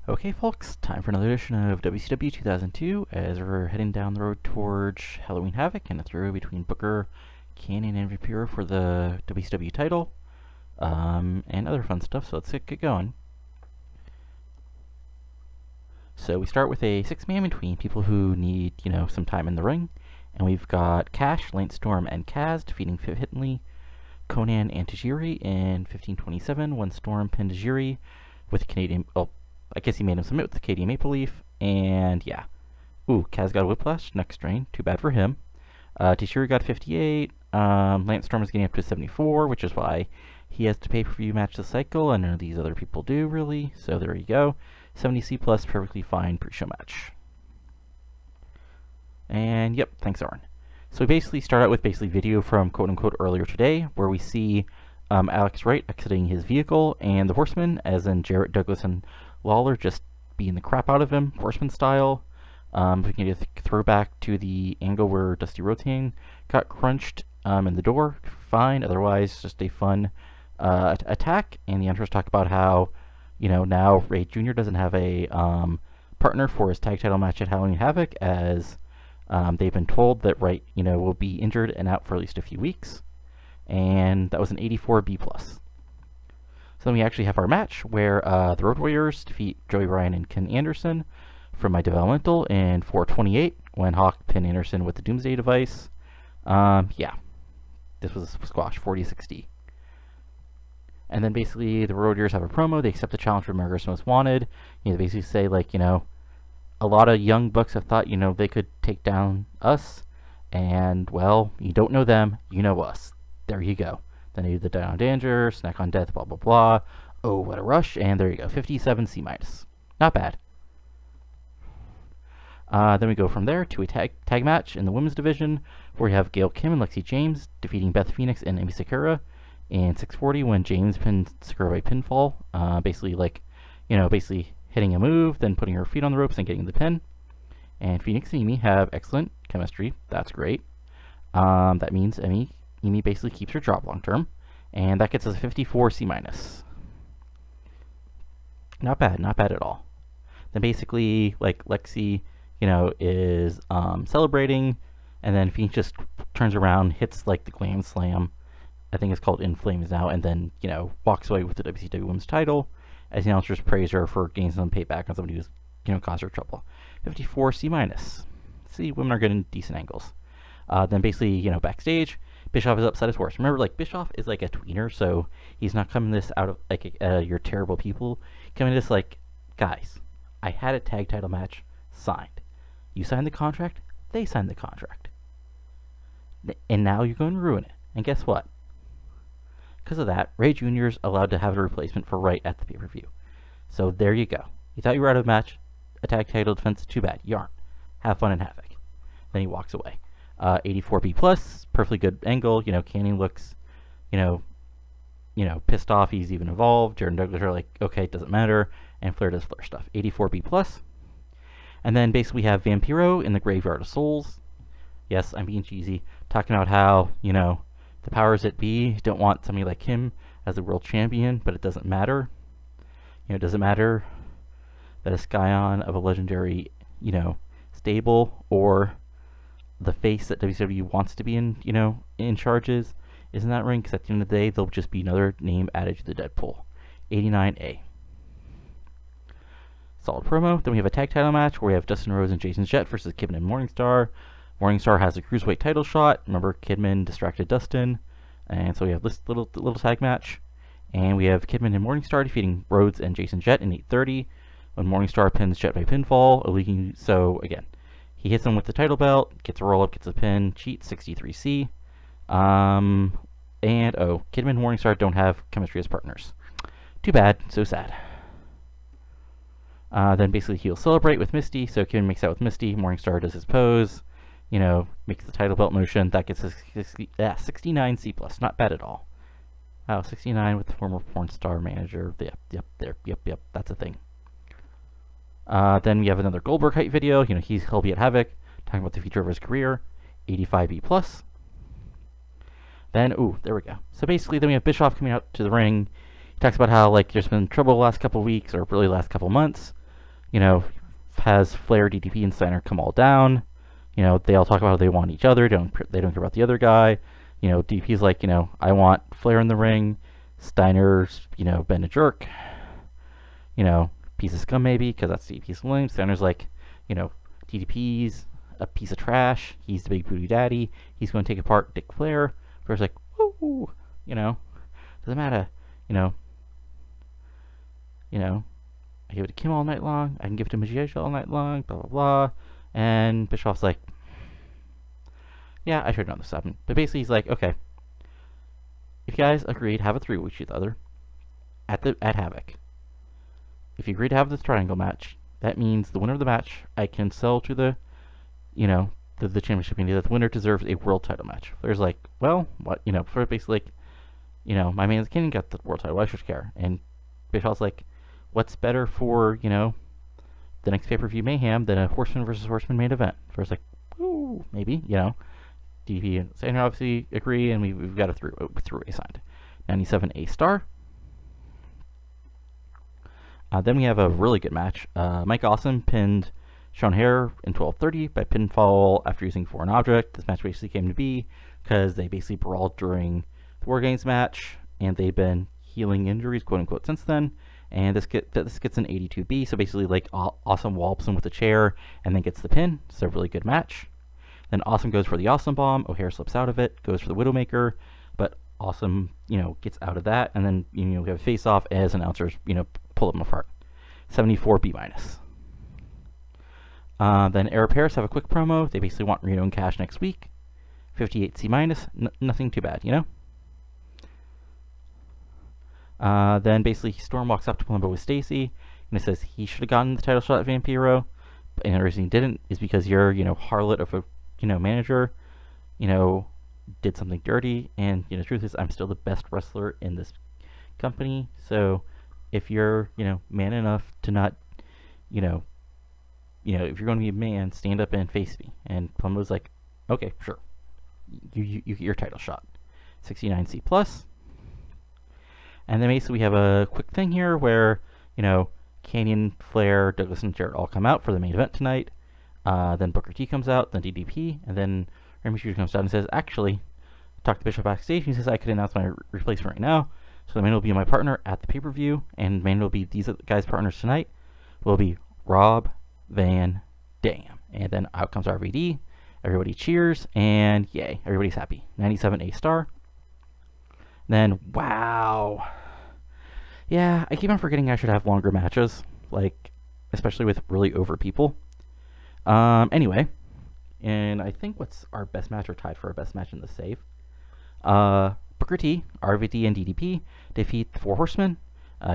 Okay, folks, time for another edition of WCW 2002 as we're heading down the road towards Halloween Havoc and a throw between Booker, Canyon, and Vampiro for the WCW title, and other fun stuff, so let's get going. So we start with a six-man between people who need, some time in the ring, and we've got Cash, Lance Storm, and Kaz defeating Finley, Conan, and Tajiri in 1527 when Storm pinned Tajiri with Canadian... I guess he made him submit with the Canadian Maple Leaf, and yeah. Ooh, Kaz got a whiplash, neck strain, too bad for him. Tajiri got 58, Lance Storm is getting up to 74, which is why he has to pay-per-view match the cycle, and none of these other people do, really, so there you go. 70C plus, perfectly fine pre-show match. And yep, thanks Arn. So we basically start out with video from quote-unquote earlier today, where we see Alex Wright exiting his vehicle, and the Horsemen, as in Jarrett, Douglas, and Lawler, just beating the crap out of him, Horseman style. We can get a throwback to the angle where Dusty Rhodes got crunched in the door, fine, otherwise just a fun attack, and the Emperors talk about how, now Ray Jr. doesn't have a partner for his tag title match at Halloween Havoc, as they've been told that Wright, will be injured and out for at least a few weeks, and that was an 84 B+. So then we actually have our match where the Road Warriors defeat Joey Ryan and Ken Anderson from My Developmental in 428 when Hawk pinned Anderson with the Doomsday device. Yeah, this was squash, 40-60. And then basically the Road Warriors have a promo. They accept the challenge from America's Most Wanted. They basically say, a lot of young bucks have thought, they could take down us. And, well, you don't know them, you know us. There you go. Then they do the Down on Danger, Snack on Death, blah, blah, blah. Oh, what a rush. And there you go, 57 C-. Not bad. Then we go from there to a tag match in the women's division, where we have Gail Kim and Lexi James defeating Beth Phoenix and Amy Sakura in 640 when James pinned Sakura by pinfall. Basically hitting a move, then putting her feet on the ropes and getting the pin. And Phoenix and Amy have excellent chemistry. That's great. That means Amy basically keeps her job long term, and that gets us a 54 C-. Not bad at all. Then basically, Lexi, is celebrating, and then Phoenix just turns around, hits the Glam Slam, I think it's called In Flames now, and then, walks away with the WCW Women's title, as the announcers praise her for gaining some payback on somebody who's, caused her trouble. 54 C-. See, women are getting decent angles. Then basically, backstage, Bischoff is upset as horse. Remember, Bischoff is a tweener, so he's not coming this out of, you're terrible people. Coming this guys, I had a tag title match signed. You signed the contract, they signed the contract. And now you're going to ruin it. And guess what? Because of that, Ray Jr. is allowed to have a replacement for Wright at the pay-per-view. So there you go. You thought you were out of the match, a tag title defense, too bad. You aren't. Have fun in Havoc. Then he walks away. 84 B+, perfectly good angle. Canyon looks, pissed off. He's even involved. Jared and Douglas are okay, it doesn't matter. And Flair does Flair stuff. 84 B+. And then basically we have Vampiro in the Graveyard of Souls. Yes, I'm being cheesy. Talking about how, the powers that be don't want somebody like him as the world champion, but it doesn't matter. It doesn't matter that a scion of a legendary, stable or the face that WCW wants to be in charges is in that ring, because at the end of the day, they'll just be another name added to the Deadpool. 89A. Solid promo. Then we have a tag title match where we have Dustin Rhodes and Jason Jett versus Kidman and Morningstar. Morningstar has a cruiserweight title shot. Remember, Kidman distracted Dustin, and so we have this little tag match. And we have Kidman and Morningstar defeating Rhodes and Jason Jett in 8:30 when Morningstar pins Jett by pinfall. So again, he hits him with the title belt, gets a roll up, gets a pin, cheat 63C. And Kidman and Morningstar don't have chemistry as partners. Too bad, so sad. Then basically he'll celebrate with Misty, so Kidman makes out with Misty, Morningstar does his pose, makes the title belt motion, that gets us 69 C+, not bad at all. Oh, 69 with the former porn star manager, yep, that's a thing. Then we have another Goldberg hype video, he'll be at Havoc, talking about the future of his career, 85 B+. Then, there we go. So basically, then we have Bischoff coming out to the ring. He talks about how, there's been trouble the last couple weeks, or really last couple months, You know, has Flair, DDP, and Steiner come all down. You know, they all talk about how they want each other. They don't care about the other guy. You know, DDP's like, you know, I want Flair in the ring. Steiner's, you know, been a jerk. You know, piece of scum maybe, because that's DDP's lame. Steiner's like, you know, DDP's a piece of trash. He's the big booty daddy. He's going to take apart Dick Flair. Flair's like, woo, you know, doesn't matter. You know, I give it to Kim all night long. I can give it to Majija all night long. Blah blah blah. And Bischoff's like, yeah, I should have known this happened. But basically, he's like, okay, if you guys agree to have a 3 with each other at Havoc, if you agree to have this triangle match, that means the winner of the match I can sell to the, you know, the championship. That the winner deserves a world title match. There's like, well, what, you know, for basically like, you know, my man's Kenny got the world title. Why should I care? And Bischoff's like, what's better for, you know, the next pay-per-view mayhem than a Horseman versus Horseman main event? First, like, ooh, maybe, you know. DDP and Steiner obviously agree, and we've got a three-way signed. 97 A-star. Then we have a really good match. Mike Awesome pinned Sean Hare in 12:30 by pinfall after using foreign object. This match basically came to be because they basically brawled during the War Games match, and they've been healing injuries, quote unquote, since then. And this gets an 82B, so basically like Awesome wallops him with a chair and then gets the pin. It's a really good match. Then Awesome goes for the Awesome Bomb. O'Hare slips out of it, goes for the Widowmaker, but Awesome, you know, gets out of that, and then, you know, we have a face-off as announcers, you know, pull them apart. 74 B-. Then Air Paris have a quick promo. They basically want Reno and Cash next week. 58 C-. Nothing too bad, you know? Then basically Storm walks up to Palumbo with Stacy, and it says he should have gotten the title shot at Vampiro, and the reason he didn't is because your, you know, harlot of a, you know, manager, you know, did something dirty, and, you know, the truth is I'm still the best wrestler in this company, so if you're, you know, man enough to not, you know, if you're going to be a man, stand up and face me. And Palumbo's like, okay, sure, you get your title shot. 69 C+. And then basically we have a quick thing here where, you know, Canyon, Flair, Douglas, and Jarrett all come out for the main event tonight. Then Booker T comes out, then DDP, and then Remy Shooter comes out and says, actually, talk to Bishop backstage. He says, I could announce my replacement right now. So the man will be my partner at the pay-per-view, and man will be these guys' partners tonight will be Rob Van Dam. And then out comes RVD. Everybody cheers, and yay, everybody's happy. 97 A-star. Then, wow. Yeah, I keep on forgetting I should have longer matches, like, especially with really over people. Anyway, and I think what's our best match, or tied for our best match in the save. Booker T, RVD, and DDP defeat the Four Horsemen,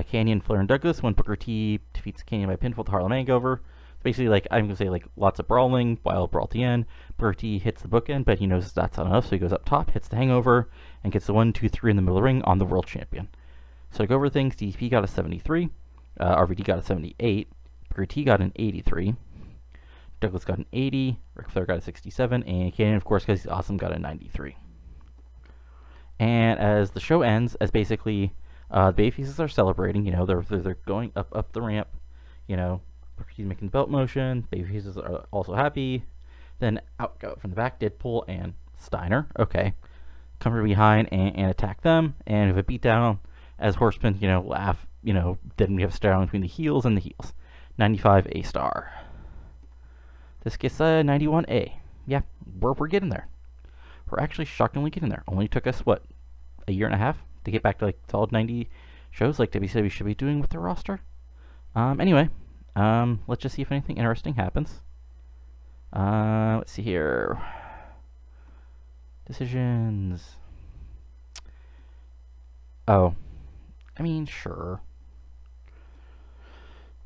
Canyon, Flair, and Douglas, when Booker T defeats Canyon by pinfall with the Harlem Hangover. Basically, like, I'm going to say, like, lots of brawling, wild brawl at the end. Booker T hits the bookend, but he knows that's not enough, so he goes up top, hits the Hangover, and gets the 1, 2, 3 in the middle of the ring on the world champion. So to go over things, DDP got a 73, RVD got a 78, Booker T got an 83, Douglas got an 80, Ric Flair got a 67, and Canyon, of course, because he's awesome, got a 93. And as the show ends, as basically the babyfaces are celebrating, you know, they're going up the ramp, you know, Booker T's making the belt motion, babyfaces are also happy. Then out from the back, Deadpool and Steiner, okay, come from behind and attack them, and have a beatdown as Horsemen, you know, laugh, you know, then we have a stare down between the heels and the heels. 95 A-star. This gets a 91 A. Yeah, we're getting there. We're actually shockingly getting there. Only took us, what, a year and a half to get back to, like, solid 90 shows like WCW should be doing with their roster. Anyway, let's just see if anything interesting happens. Let's see here. Decisions. Oh, I mean, sure.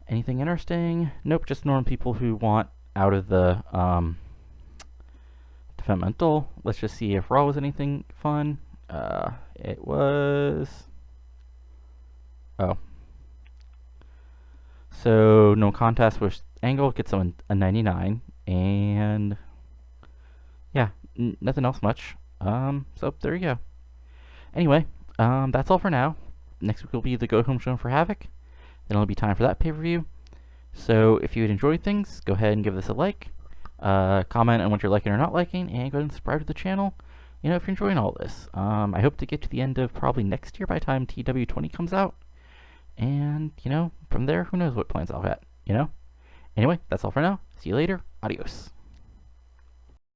Anything interesting? Nope, just normal people who want out of the developmental. Let's just see if Raw was anything fun. It was... Oh. So, no contest with Angle gets someone a 99, and yeah, nothing else much. So there you go. Anyway, that's all for now. Next week will be the Go Home show for Havoc. Then it'll be time for that pay-per-view. So if you would enjoy things, go ahead and give this a like, comment on what you're liking or not liking, and go ahead and subscribe to the channel. You know, if you're enjoying all this. I hope to get to the end of probably next year by the time TEW 20 comes out. And, you know, from there, who knows what plans I'll have, you know? Anyway, that's all for now. See you later. Adios.